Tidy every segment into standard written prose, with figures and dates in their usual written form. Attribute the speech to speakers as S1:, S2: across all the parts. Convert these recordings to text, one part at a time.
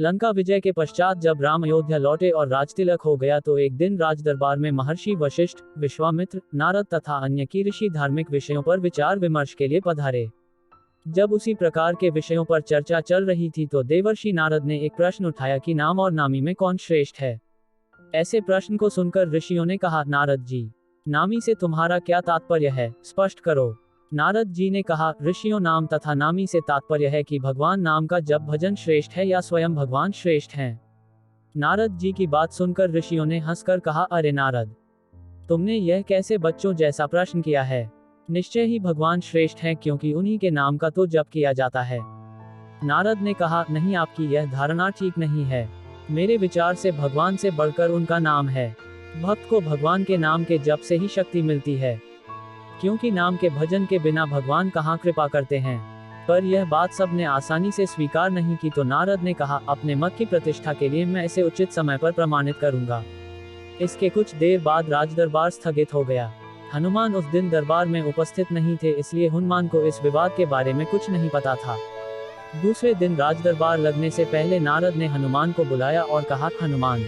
S1: लंका विजय के पश्चात जब राम अयोध्या लौटे और राजतिलक हो गया तो एक दिन राज दरबार में महर्षि वशिष्ठ, विश्वामित्र, नारद तथा अन्य की ऋषि धार्मिक विषयों पर विचार विमर्श के लिए पधारे। जब उसी प्रकार के विषयों पर चर्चा चल रही थी तो देवर्षि नारद ने एक प्रश्न उठाया कि नाम और नामी में कौन श्रेष्ठ है। ऐसे प्रश्न को सुनकर ऋषियों ने कहा, नारद जी, नामी से तुम्हारा क्या तात्पर्य है, स्पष्ट करो। नारद जी ने कहा, ऋषियों, नाम तथा नामी से तात्पर्य है कि भगवान नाम का जप भजन श्रेष्ठ है या स्वयं भगवान श्रेष्ठ हैं। नारद जी की बात सुनकर ऋषियों ने हंसकर कहा, अरे नारद, तुमने यह कैसे बच्चों जैसा प्रश्न किया है। निश्चय ही भगवान श्रेष्ठ हैं क्योंकि उन्हीं के नाम का तो जप किया जाता है। नारद ने कहा, नहीं, आपकी यह धारणा ठीक नहीं है। मेरे विचार से भगवान से बढ़कर उनका नाम है। भक्त को भगवान के नाम के जप से ही शक्ति मिलती है, क्योंकि नाम के भजन के बिना भगवान कहाँ कृपा करते हैं। पर यह बात सबने आसानी से स्वीकार नहीं की तो नारद ने कहा, अपने मत की प्रतिष्ठा के लिए मैं इसे उचित समय पर प्रमाणित करूंगा। इसके कुछ देर बाद राजदरबार स्थगित हो गया। हनुमान उस दिन दरबार में उपस्थित नहीं थे, इसलिए हनुमान को इस विवाद के बारे में कुछ नहीं पता था। दूसरे दिन राजदरबार लगने से पहले नारद ने हनुमान को बुलाया और कहा, हनुमान,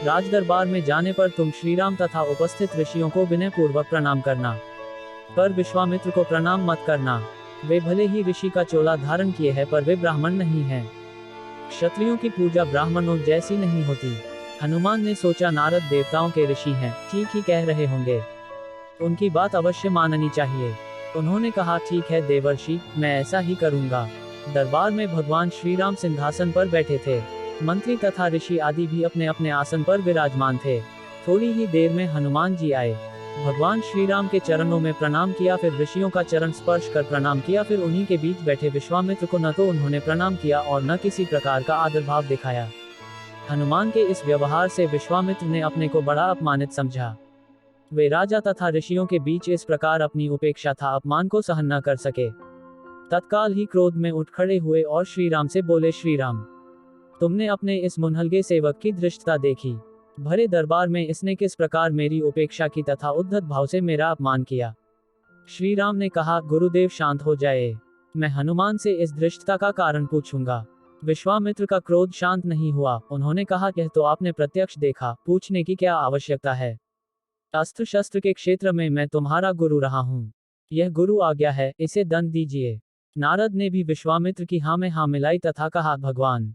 S1: राजदरबार में जाने पर तुम श्रीराम तथा उपस्थित ऋषियों को विनय पूर्वक प्रणाम करना, पर विश्वामित्र को प्रणाम मत करना। वे भले ही ऋषि का चोला धारण किए हैं पर वे ब्राह्मण नहीं हैं। क्षत्रियों की पूजा ब्राह्मणों जैसी नहीं होती। हनुमान ने सोचा, नारद देवताओं के ऋषि हैं, ठीक ही कह रहे होंगे, उनकी बात अवश्य माननी चाहिए। उन्होंने कहा, ठीक है देवर्षि, मैं ऐसा ही करूंगा। दरबार में भगवान श्रीराम सिंहासन पर बैठे थे। मंत्री तथा ऋषि आदि भी अपने अपने आसन पर विराजमान थे। थोड़ी ही देर में हनुमान जी आए। भगवान श्रीराम के चरणों में प्रणाम किया, फिर ऋषियों का चरण स्पर्श कर प्रणाम किया, फिर उन्हीं के बीच बैठे विश्वामित्र को न तो उन्होंने प्रणाम किया और न किसी प्रकार का आदर भाव दिखाया। हनुमान के इस व्यवहार से विश्वामित्र ने अपने को बड़ा अपमानित समझा। वे राजा तथा ऋषियों के बीच इस प्रकार अपनी उपेक्षा था अपमान को सहन न कर सके। तत्काल ही क्रोध में उठ खड़े हुए और श्रीराम से बोले, श्रीराम, तुमने अपने इस मुनहलगे सेवक की धृष्टता देखी। भरे दरबार में इसने किस प्रकार मेरी उपेक्षा की तथा उद्धत भाव से मेरा अपमान किया। श्रीराम ने कहा, गुरुदेव शांत हो जाए, मैं हनुमान से इस धृष्टता का कारण पूछूंगा। विश्वामित्र का क्रोध शांत नहीं हुआ। उन्होंने कहा, यह तो आपने प्रत्यक्ष देखा, पूछने की क्या आवश्यकता है। अस्त्र शस्त्र के क्षेत्र में मैं तुम्हारा गुरु रहा हूँ। यह गुरु आज्ञा है, इसे दंड दीजिए। नारद ने भी विश्वामित्र की हाँ में हाँ मिलाई तथा कहा, भगवान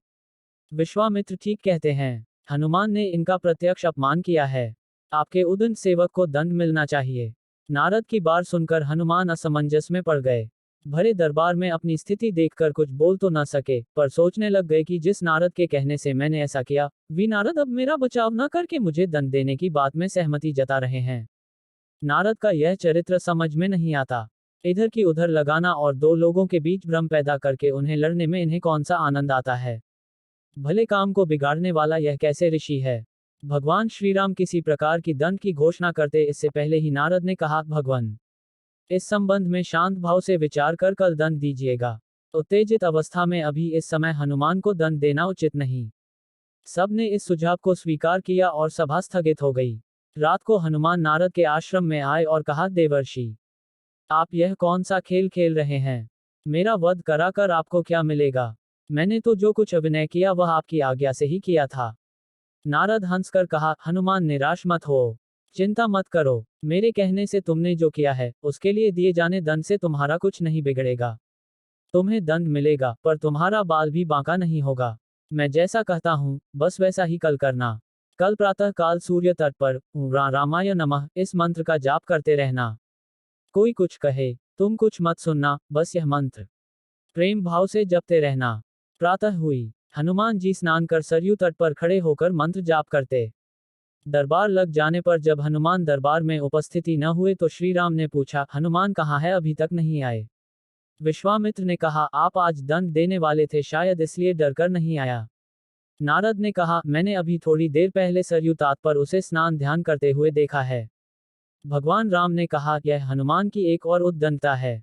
S1: विश्वामित्र ठीक कहते हैं। हनुमान ने इनका प्रत्यक्ष अपमान किया है। आपके उदंड सेवक को दंड मिलना चाहिए। नारद की बात सुनकर हनुमान असमंजस में पड़ गए। भरे दरबार में अपनी स्थिति देखकर कुछ बोल तो न सके, पर सोचने लग गए कि जिस नारद के कहने से मैंने ऐसा किया, वे नारद अब मेरा बचाव न करके मुझे दंड देने की बात में सहमति जता रहे हैं। नारद का यह चरित्र समझ में नहीं आता। इधर की उधर लगाना और दो लोगों के बीच भ्रम पैदा करके उन्हें लड़ने में इन्हें कौन सा आनंद आता है। भले काम को बिगाड़ने वाला यह कैसे ऋषि है। भगवान श्रीराम किसी प्रकार की दंड की घोषणा करते इससे पहले ही नारद ने कहा, भगवान इस संबंध में शांत भाव से विचार कर कल दंड दीजिएगा। उत्तेजित अवस्था में अभी इस समय हनुमान को दंड देना उचित नहीं। सबने इस सुझाव को स्वीकार किया और सभा स्थगित हो गई। रात को हनुमान नारद के आश्रम में आए और कहा, देवर्षि, आप यह कौन सा खेल खेल रहे हैं। मेरा वध कराकर आपको क्या मिलेगा। मैंने तो जो कुछ अभिनय किया वह आपकी आज्ञा से ही किया था। नारद हंसकर कहा, हनुमान निराश मत हो, चिंता मत करो। मेरे कहने से तुमने जो किया है उसके लिए दिए जाने दंड से तुम्हारा कुछ नहीं बिगड़ेगा। तुम्हें दंड मिलेगा पर तुम्हारा बाल भी बांका नहीं होगा। मैं जैसा कहता हूँ बस वैसा ही कल करना। कल प्रातः काल सूर्य तट पर रामाय नमः इस मंत्र का जाप करते रहना। कोई कुछ कहे तुम कुछ मत सुनना, बस यह मंत्र प्रेम भाव से जपते रहना। प्रातः हुई। हनुमान जी स्नान कर सरयू तट पर खड़े होकर मंत्र जाप करते। दरबार लग जाने पर जब हनुमान दरबार में उपस्थिति न हुए तो श्रीराम ने पूछा, हनुमान कहाँ है, अभी तक नहीं आए। विश्वामित्र ने कहा, आप आज दंड देने वाले थे, शायद इसलिए डरकर नहीं आया। नारद ने कहा, मैंने अभी थोड़ी देर पहले सरयू तट पर उसे स्नान ध्यान करते हुए देखा है। भगवान राम ने कहा, यह हनुमान की एक और उद्दंडता है।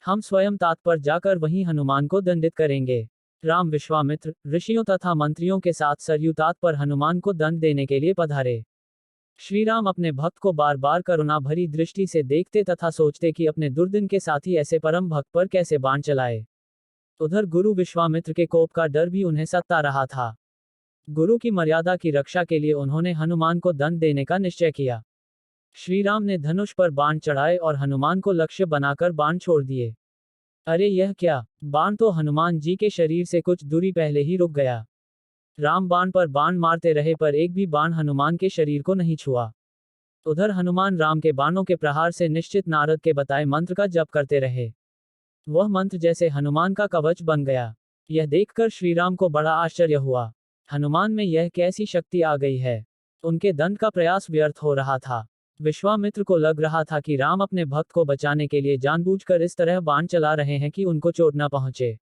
S1: हम स्वयं तट पर जाकर वहीं हनुमान को दंडित करेंगे। राम विश्वामित्र ऋषियों तथा मंत्रियों के साथ सरयू तट पर हनुमान को दंड देने के लिए पधारे। श्रीराम अपने भक्त को बार बार करुणा भरी दृष्टि से देखते तथा सोचते कि अपने दुर्दिन के साथी ऐसे परम भक्त पर कैसे बाण चलाए। उधर गुरु विश्वामित्र के कोप का डर भी उन्हें सता रहा था। गुरु की मर्यादा की रक्षा के लिए उन्होंने हनुमान को दंड देने का निश्चय किया। श्री राम ने धनुष पर बाण चढ़ाए और हनुमान को लक्ष्य बनाकर बाण छोड़ दिए। अरे यह क्या! बाण तो हनुमान जी के शरीर से कुछ दूरी पहले ही रुक गया। राम बाण पर बाण मारते रहे पर एक भी बाण हनुमान के शरीर को नहीं छुआ। उधर हनुमान राम के बाणों के प्रहार से निश्चित नारद के बताए मंत्र का जप करते रहे। वह मंत्र जैसे हनुमान का कवच बन गया। यह देखकर श्री राम को बड़ा आश्चर्य हुआ। हनुमान में यह कैसी शक्ति आ गई है? उनके दंड का प्रयास व्यर्थ हो रहा था। विश्वामित्र को लग रहा था कि राम अपने भक्त को बचाने के लिए जानबूझकर इस तरह बाण चला रहे हैं कि उनको चोट न पहुंचे।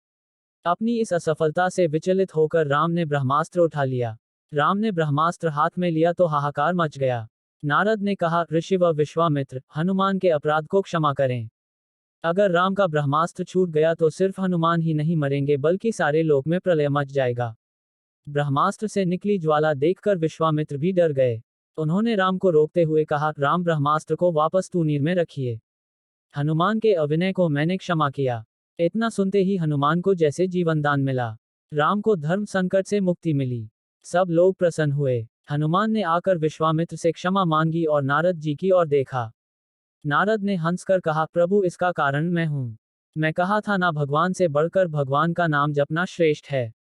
S1: अपनी इस असफलता से विचलित होकर राम ने ब्रह्मास्त्र उठा लिया। राम ने ब्रह्मास्त्र हाथ में लिया तो हाहाकार मच गया। नारद ने कहा, ऋषि व विश्वामित्र, हनुमान के अपराध को क्षमा करें। अगर राम का ब्रह्मास्त्र छूट गया तो सिर्फ हनुमान ही नहीं मरेंगे बल्कि सारे लोक में प्रलय मच जाएगा। ब्रह्मास्त्र से निकली ज्वाला देखकर विश्वामित्र भी डर गए। उन्होंने राम को रोकते हुए कहा, राम, ब्रह्मास्त्र को वापस तूनीर में रखिए। हनुमान के अभिनय को मैंने क्षमा किया। इतना सुनते ही हनुमान को जैसे जीवन दान मिला। राम को धर्म संकट से मुक्ति मिली। सब लोग प्रसन्न हुए। हनुमान ने आकर विश्वामित्र से क्षमा मांगी और नारद जी की ओर देखा। नारद ने हंसकर कहा, प्रभु, इसका कारण मैं हूं। मैं कहा था ना, भगवान से बढ़कर भगवान का नाम जपना श्रेष्ठ है।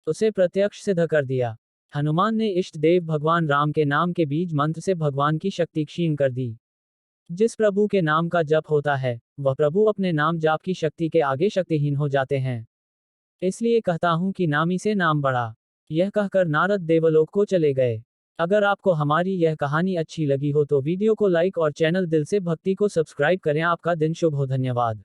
S1: उसे प्रत्यक्ष सिद्ध कर दिया। हनुमान ने इष्ट देव भगवान राम के नाम के बीज मंत्र से भगवान की शक्ति क्षीण कर दी। जिस प्रभु के नाम का जप होता है, वह प्रभु अपने नाम जाप की शक्ति के आगे शक्तिहीन हो जाते हैं। इसलिए कहता हूं कि नामी से नाम बढ़ा। यह कहकर नारद देवलोक को चले गए। अगर आपको हमारी यह कहानी अच्छी लगी हो तो वीडियो को लाइक और चैनल दिल से भक्ति को सब्सक्राइब करें। आपका दिन शुभ हो। धन्यवाद।